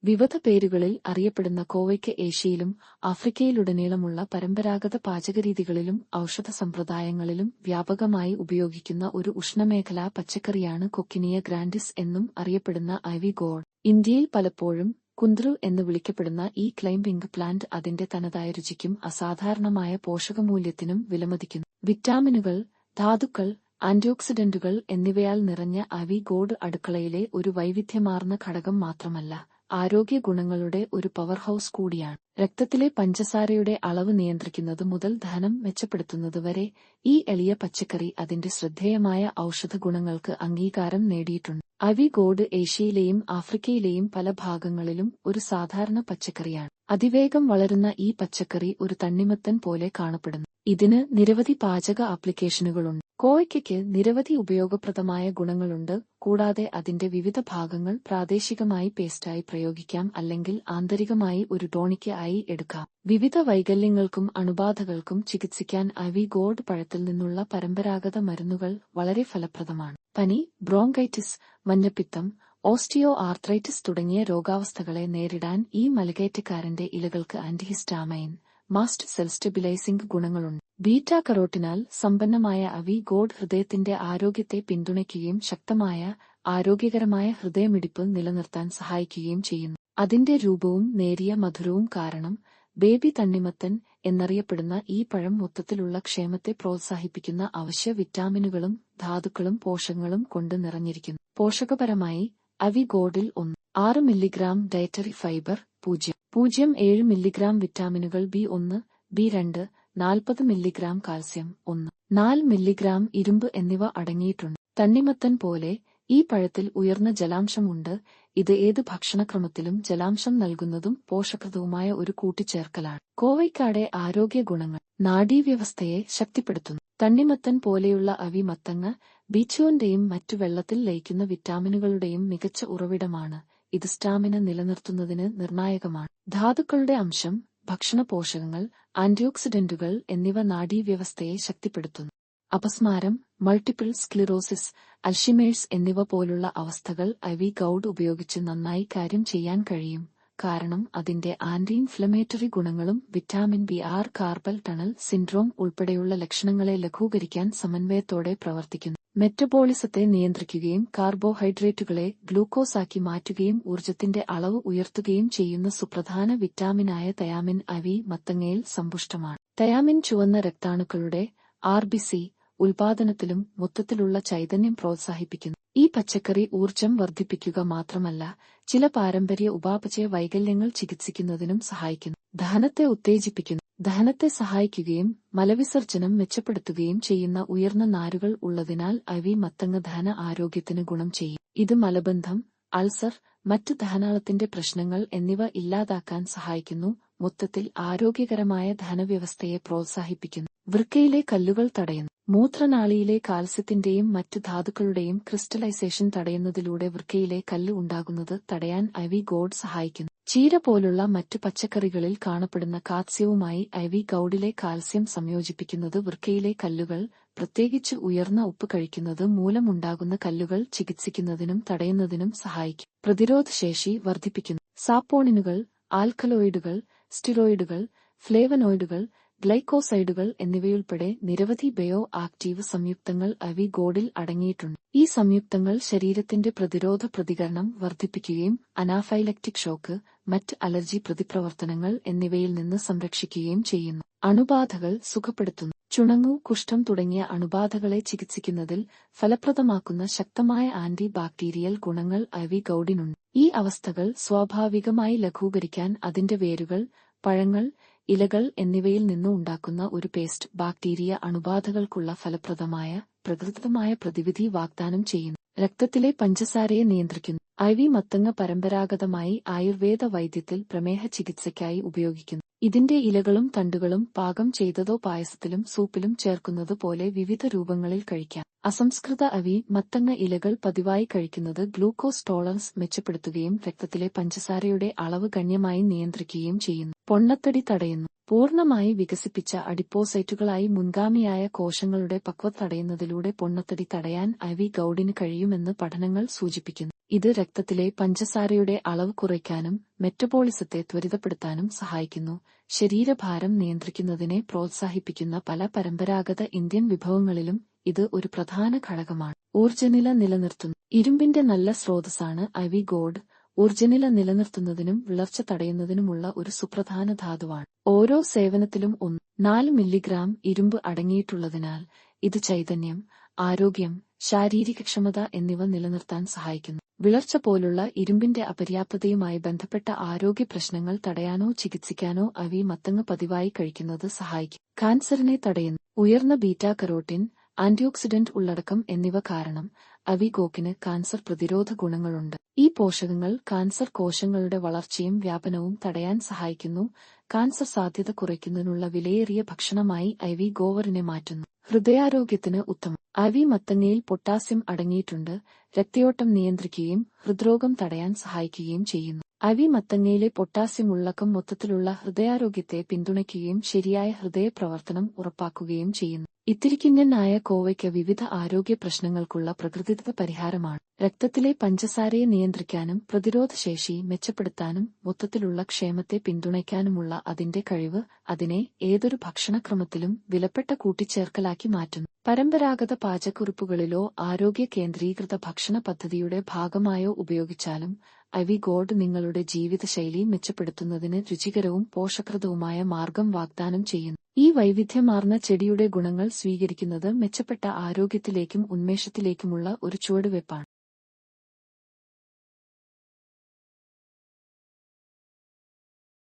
വിവിധ പേരുകളിൽ അറിയപ്പെടുന്ന കോവയ്ക്ക് ഏഷ്യയിലും ആഫ്രിക്കയിലുടനീളമുള്ള പരമ്പരാഗത പാചകരീതികളിലും ഔഷധ സമ്പ്രദായങ്ങളിലും വ്യാപകമായി ഉപയോഗിക്കുന്ന ഒരു ഉഷ്ണമേഖലാ പച്ചക്കറിയാണ് കൊക്കിനിയ ഗ്രാൻഡിസ് എന്നും അറിയപ്പെടുന്ന ഐവി ഗോഡ്. ഇന്ത്യയിൽ പലപ്പോഴും കുന്ദ്രു എന്ന് വിളിക്കപ്പെടുന്ന ഈ ക്ലൈംബിംഗ് പ്ലാന്റ് അതിന്റെ തനതായ രുചിക്കും അസാധാരണമായ പോഷകമൂല്യത്തിനും വിലമതിക്കുന്നു. വിറ്റാമിനുകൾ, ധാതുക്കൾ, ആന്റിയോക്സിഡന്റുകൾ എന്നിവയാൽ നിറഞ്ഞ ഐവി ഗോഡ് അടുക്കളയിലെ ഒരു വൈവിധ്യമാർന്ന ഘടകം മാത്രമല്ല, ആരോഗ്യ ഗുണങ്ങളുടെ ഒരു പവർ ഹൌസ് കൂടിയാണ്. രക്തത്തിലെ പഞ്ചസാരയുടെ അളവ് നിയന്ത്രിക്കുന്നത് മുതൽ ദഹനം മെച്ചപ്പെടുത്തുന്നതുവരെ ഈ എളിയ പച്ചക്കറി അതിന്റെ ശ്രദ്ധേയമായ ഔഷധ ഗുണങ്ങൾക്ക് അംഗീകാരം നേടിയിട്ടുണ്ട്. ഐവി ഗോഡ് ഏഷ്യയിലെയും ആഫ്രിക്കയിലെയും പല ഭാഗങ്ങളിലും ഒരു സാധാരണ പച്ചക്കറിയാണ്. അതിവേഗം വളരുന്ന ഈ പച്ചക്കറി ഒരു തണ്ണിമത്തൻ പോലെ കാണപ്പെടുന്നു. ഇതിന് നിരവധി പാചക ആപ്ലിക്കേഷനുകളുണ്ട്. കോവയ്ക്കയ്ക്ക് നിരവധി ഉപയോഗപ്രദമായ ഗുണങ്ങളുണ്ട്. കൂടാതെ അതിന്റെ വിവിധ ഭാഗങ്ങൾ പ്രാദേശികമായി പേസ്റ്റായി പ്രയോഗിക്കാം, അല്ലെങ്കിൽ ആന്തരികമായി ഒരു ടോണിക് ആയി എടുക്കാം. വിവിധ വൈകല്യങ്ങൾക്കും അണുബാധകൾക്കും ചികിത്സിക്കാൻ ഐവി ഗോഡ് പഴത്തിൽ നിന്നുള്ള പരമ്പരാഗത മരുന്നുകൾ വളരെ ഫലപ്രദമാണ്. പനി, ബ്രോങ്കൈറ്റിസ്, മഞ്ഞപ്പിത്തം, ഓസ്റ്റിയോ ആർത്രൈറ്റിസ് തുടങ്ങിയ രോഗാവസ്ഥകളെ നേരിടാൻ ഈ മലകയറ്റക്കാരന്റെ ഇലകൾക്ക് ആന്റിഹിസ്റ്റാമൈൻ, മാസ്റ്റ് സെൽ സ്റ്റെബിലൈസിംഗ് ഗുണങ്ങളുണ്ട്. ബീറ്റാ കരോട്ടിനാൽ സമ്പന്നമായ ഐവി ഗോഡ് ഹൃദയത്തിന്റെ ആരോഗ്യത്തെ പിന്തുണയ്ക്കുകയും ശക്തമായ, ആരോഗ്യകരമായ ഹൃദയമിടിപ്പ് നിലനിർത്താൻ സഹായിക്കുകയും ചെയ്യുന്നു. അതിന്റെ രൂപവും നേരിയ മധുരവും കാരണം ബേബി തണ്ണിമത്തൻ എന്നറിയപ്പെടുന്ന ഈ പഴം മൊത്തത്തിലുള്ള ക്ഷേമത്തെ പ്രോത്സാഹിപ്പിക്കുന്ന അവശ്യ വിറ്റാമിനുകളും ധാതുക്കളും പോഷകങ്ങളും കൊണ്ട് നിറഞ്ഞിരിക്കുന്നു. പോഷകപരമായി ഐവി ഗോഡിൽ 6 മില്ലിഗ്രാം ഡയറ്ററി ഫൈബർ, 0.7 മില്ലിഗ്രാം വിറ്റാമിനുകൾ B1, B2, 40 milligram calcium, 4 milligram ഇരുമ്പ് എന്നിവ അടങ്ങിയിട്ടുണ്ട്. തണ്ണിമത്തൻ പോലെ ഈ പഴത്തിൽ ഉയർന്ന ജലാംശമുണ്ട്. ഇത് ഏത് ഭക്ഷണക്രമത്തിലും ജലാംശം നൽകുന്നതും പോഷകപ്രദവുമായ ഒരു കൂട്ടിച്ചേർക്കലാണ്. കോവയ്ക്കാടെ ആരോഗ്യ ഗുണങ്ങൾ. നാഡീവ്യവസ്ഥയെ ശക്തിപ്പെടുത്തുന്നു. തണ്ണിമത്തൻ പോലെയുള്ള ഐവി മത്തങ്ങ ബീച്ചുവിന്റെയും മറ്റു വെള്ളത്തിൽ ലയിക്കുന്ന വിറ്റാമിനുകളുടെയും മികച്ച ഉറവിടമാണ്. ഇത് സ്റ്റാമിന നിലനിർത്തുന്നതിന് നിർണായകമാണ്. ധാതുക്കളുടെ അംശം, ഭക്ഷണ പോഷകങ്ങൾ, ആന്റിയോക്സിഡന്റുകൾ എന്നിവ നാഡീവ്യവസ്ഥയെ ശക്തിപ്പെടുത്തുന്നു. അപസ്മാരം, മൾട്ടിപ്പിൾ സ്ക്ലിറോസിസ്, അൽഷിമേഴ്സ് എന്നിവ പോലുള്ള അവസ്ഥകൾ ഐവി ഗോഡ് ഉപയോഗിച്ച് നന്നായി കാര്യം ചെയ്യാൻ കഴിയും. കാരണം അതിന്റെ ആന്റി ഇൻഫ്ലമേറ്ററി ഗുണങ്ങളും vitamin B6 carpal tunnel syndrome ഉൾപ്പെടെയുള്ള ലക്ഷണങ്ങളെ ലഘൂകരിക്കാൻ സമന്വയത്തോടെ പ്രവർത്തിക്കുന്നു. മെറ്റബോളിസത്തെ നിയന്ത്രിക്കുകയും കാർബോഹൈഡ്രേറ്റുകളെ ഗ്ലൂക്കോസാക്കി മാറ്റുകയും ഊർജത്തിന്റെ അളവ് ഉയർത്തുകയും ചെയ്യുന്ന സുപ്രധാന വിറ്റാമിനായ തയാമിൻ ഐവി മത്തങ്ങയിൽ സമ്പുഷ്ടമാണ്. തയാമിൻ ചുവന്ന രക്താണുക്കളുടെ RBC ഉൽപാദനത്തിലും മൊത്തത്തിലുള്ള ചൈതന്യം പ്രോത്സാഹിപ്പിക്കുന്നു. ഈ പച്ചക്കറി ഊർജം വർദ്ധിപ്പിക്കുക മാത്രമല്ല, ചില പാരമ്പര്യ ഉപാപചയ വൈകല്യങ്ങൾ ചികിത്സിക്കുന്നതിനും സഹായിക്കുന്നു. ദഹനത്തെ ഉത്തേജിപ്പിക്കുന്നു. ദഹനത്തെ സഹായിക്കുകയും മലവിസർജനം മെച്ചപ്പെടുത്തുകയും ചെയ്യുന്ന ഉയർന്ന നാരുകൾ ഉള്ളതിനാൽ ഐവി മത്തങ്ങ ദഹന ആരോഗ്യത്തിന് ഗുണം ചെയ്യും. ഇത് മലബന്ധം, അൾസർ, മറ്റു ദഹനാളത്തിന്റെ പ്രശ്നങ്ങൾ എന്നിവ ഇല്ലാതാക്കാൻ സഹായിക്കുന്നു. മൊത്തത്തിൽ ആരോഗ്യകരമായ ദഹനവ്യവസ്ഥയെ പ്രോത്സാഹിപ്പിക്കുന്നു. വൃക്കയിലെ കല്ലുകൾ തടയുന്നു. മൂത്രനാളിയിലെ കാൽസ്യത്തിന്റെയും മറ്റു ധാതുക്കളുടെയും ക്രിസ്റ്റലൈസേഷൻ തടയുന്നതിലൂടെ വൃക്കയിലെ കല്ല് ഉണ്ടാകുന്നത് തടയാൻ ഐവി ഗോഡ് സഹായിക്കുന്നു. ചീര പോലുള്ള മറ്റു പച്ചക്കറികളിൽ കാണപ്പെടുന്ന കാൽസ്യവുമായി ഐവി ഗോഡിലെ കാൽസ്യം സംയോജിപ്പിക്കുന്നത് വൃക്കയിലെ കല്ലുകൾ, പ്രത്യേകിച്ച് ഉയർന്ന ഉപ്പ് കഴിക്കുന്നത് മൂലമുണ്ടാകുന്ന കല്ലുകൾ ചികിത്സിക്കുന്നതിനും തടയുന്നതിനും സഹായിക്കും. പ്രതിരോധശേഷി വർദ്ധിപ്പിക്കുന്നു. സാപ്പോണിനുകൾ, ആൽക്കലോയിഡുകൾ, സ്റ്റിറോയിഡുകൾ, ഫ്ലേവനോയിഡുകൾ, ഗ്ലൈക്കോസൈഡുകൾ എന്നിവയുൾപ്പെടെ നിരവധി ബയോ ആക്റ്റീവ് സംയുക്തങ്ങൾ ഐവി ഗോഡിൽ അടങ്ങിയിട്ടുണ്ട്. ഈ സംയുക്തങ്ങൾ ശരീരത്തിന്റെ പ്രതിരോധ പ്രതികരണം വർദ്ധിപ്പിക്കുകയും അനാഫൈലക്റ്റിക് ഷോക്ക്, മറ്റ് അലർജി പ്രതിപ്രവർത്തനങ്ങൾ എന്നിവയിൽ നിന്ന് സംരക്ഷിക്കുകയും ചെയ്യുന്നു. അണുബാധകൾ സുഖപ്പെടുത്തുന്നു. ചുണങ്ങു, കുഷ്ഠം തുടങ്ങിയ അണുബാധകളെ ചികിത്സിക്കുന്നതിൽ ഫലപ്രദമാക്കുന്ന ശക്തമായ ആന്റി ബാക്ടീരിയൽ ഗുണങ്ങൾ ഐവി ഗോഡിനുണ്ട്. ഈ അവസ്ഥകൾ സ്വാഭാവികമായി ലഘൂകരിക്കാൻ അതിന്റെ വേരുകൾ, പഴങ്ങൾ, ഇലകൾ എന്നിവയിൽ നിന്നും ഉണ്ടാക്കുന്ന ഒരു പേസ്റ്റ് ബാക്ടീരിയ അണുബാധകൾക്കുള്ള ഫലപ്രദമായ പ്രകൃതിദത്തമായ പ്രതിവിധി വാഗ്ദാനം ചെയ്യുന്നു. രക്തത്തിലെ പഞ്ചസാരയെ നിയന്ത്രിക്കുന്നു. ഐവി മത്തങ്ങ പരമ്പരാഗതമായി ആയുർവേദ വൈദ്യത്തിൽ പ്രമേഹ ചികിത്സയ്ക്കായി ഉപയോഗിക്കുന്നു. ഇതിന്റെ ഇലകളും തണ്ടുകളും പാകം ചെയ്തതോ പായസത്തിലും സൂപ്പിലും ചേർക്കുന്നത് പോലെ വിവിധ രൂപങ്ങളിൽ കഴിക്കാം. അസംസ്കൃത ഐവി മത്തങ്ങ ഇലകൾ പതിവായി കഴിക്കുന്നത് ഗ്ലൂക്കോസ് ടോളറൻസ് മെച്ചപ്പെടുത്തുകയും രക്തത്തിലെ പഞ്ചസാരയുടെ അളവ് ഗണ്യമായി നിയന്ത്രിക്കുകയും ചെയ്യുന്നു. പൊണ്ണത്തടി തടയുന്നു. പൂർണ്ണമായി വികസിപ്പിച്ച അഡിപ്പോസൈറ്റുകളായി മുൻഗാമിയായ കോശങ്ങളുടെ പക്വത തടയുന്നതിലൂടെ പൊണ്ണത്തടി തടയാൻ ഐവി ഗോഡിന് കഴിയുമെന്ന് പഠനങ്ങൾ സൂചിപ്പിക്കുന്നു. ഇത് രക്തത്തിലെ പഞ്ചസാരയുടെ അളവ് കുറയ്ക്കാനും മെറ്റബോളിസത്തെ ത്വരിതപ്പെടുത്താനും സഹായിക്കുന്നു. ശരീരഭാരം നിയന്ത്രിക്കുന്നതിനെ പ്രോത്സാഹിപ്പിക്കുന്ന പല പരമ്പരാഗത ഇന്ത്യൻ വിഭവങ്ങളിലും ഇത് ഒരു പ്രധാന ഘടകമാണ്. ഊർജ്ജനില നിലനിർത്തുന്നു. ഇരുമ്പിന്റെ നല്ല സ്രോതസ്സാണ് ഐവി ഗോർഡ്. ഊർജ്ജനില നിലനിർത്തുന്നതിനും വിളർച്ച തടയുന്നതിനുമുള്ള ഒരു സുപ്രധാന ധാതുവാണ്. ഓരോ സേവനത്തിലും 4 മില്ലിഗ്രാം ഇരുമ്പ് അടങ്ങിയിട്ടുള്ളതിനാൽ ഇത് ചൈതന്യം, ആരോഗ്യം, ശാരീരികക്ഷമത എന്നിവ നിലനിർത്താൻ സഹായിക്കുന്നു. വിളർച്ച പോലുള്ള ഇരുമ്പിന്റെ അപര്യാപ്തതയുമായി ബന്ധപ്പെട്ട ആരോഗ്യ പ്രശ്നങ്ങൾ തടയാനോ ചികിത്സിക്കാനോ ഐവി മത്തങ്ങ പതിവായി കഴിക്കുന്നത് സഹായിക്കും. കാൻസറിനെ തടയുന്നു. ഉയർന്ന ബീറ്റാ കരോട്ടിൻ, ആന്റിയോക്സിഡന്റ് ഉള്ളടക്കം എന്നിവ കാരണം ഐവി ഗോക്കിന് കാൻസർ പ്രതിരോധ ഗുണങ്ങളുണ്ട്. ഈ പോഷകങ്ങൾ കാൻസർ കോശങ്ങളുടെ വളർച്ചയും വ്യാപനവും തടയാൻ സഹായിക്കുന്നു. കാൻസർ സാധ്യത കുറയ്ക്കുന്നതിനുള്ള വിലയേറിയ ഭക്ഷണമായി ഐവി ഗോവറിനെ മാറ്റുന്നു. ഹൃദയാരോഗ്യത്തിന് ഉത്തമം. ഐവി മത്തങ്ങയിൽ പൊട്ടാസ്യം അടങ്ങിയിട്ടുണ്ട്. രക്തയോട്ടം നിയന്ത്രിക്കുകയും ഹൃദ്രോഗം തടയാൻ സഹായിക്കുകയും ചെയ്യുന്നു. ഐവി മത്തങ്ങയിലെ പൊട്ടാസ്യം ഉള്ളടക്കം മൊത്തത്തിലുള്ള ഹൃദയാരോഗ്യത്തെ പിന്തുണയ്ക്കുകയും ശരിയായ ഹൃദയപ്രവർത്തനം ഉറപ്പാക്കുകയും ചെയ്യുന്നു. ഇത്തിരിക്കിന്നനായ കോവയ്ക്ക വിവിധ ആരോഗ്യ പ്രശ്നങ്ങൾക്കുള്ള പ്രകൃതിദത്ത പരിഹാരമാണ്. രക്തത്തിലെ പഞ്ചസാരയെ നിയന്ത്രിക്കാനും പ്രതിരോധശേഷി മെച്ചപ്പെടുത്താനും മൊത്തത്തിലുള്ള ക്ഷേമത്തെ പിന്തുണയ്ക്കാനുമുള്ള അതിന്റെ കഴിവ് അതിനെ ഏതൊരു ഭക്ഷണക്രമത്തിലും വിലപ്പെട്ട കൂട്ടിച്ചേർക്കലാക്കി മാറ്റുന്നു. പരമ്പരാഗത പാചകക്കുറിപ്പുകളിലോ ആരോഗ്യ കേന്ദ്രീകൃത ഭക്ഷണ പദ്ധതിയുടെ ഭാഗമായോ ഉപയോഗിച്ചാലും ഐവി ഗോർഡ് നിങ്ങളുടെ ജീവിതശൈലി മെച്ചപ്പെടുത്തുന്നതിന് രുചികരവും പോഷകപ്രദവുമായ മാർഗം വാഗ്ദാനം ചെയ്യുന്നു. ഈ വൈവിധ്യമാർന്ന ചെടിയുടെ ഗുണങ്ങൾ സ്വീകരിക്കുന്നത് മെച്ചപ്പെട്ട ആരോഗ്യത്തിലേക്കും ഉന്മേഷത്തിലേക്കുമുള്ള ഒരു ചുവടുവയ്പ്പാണ്.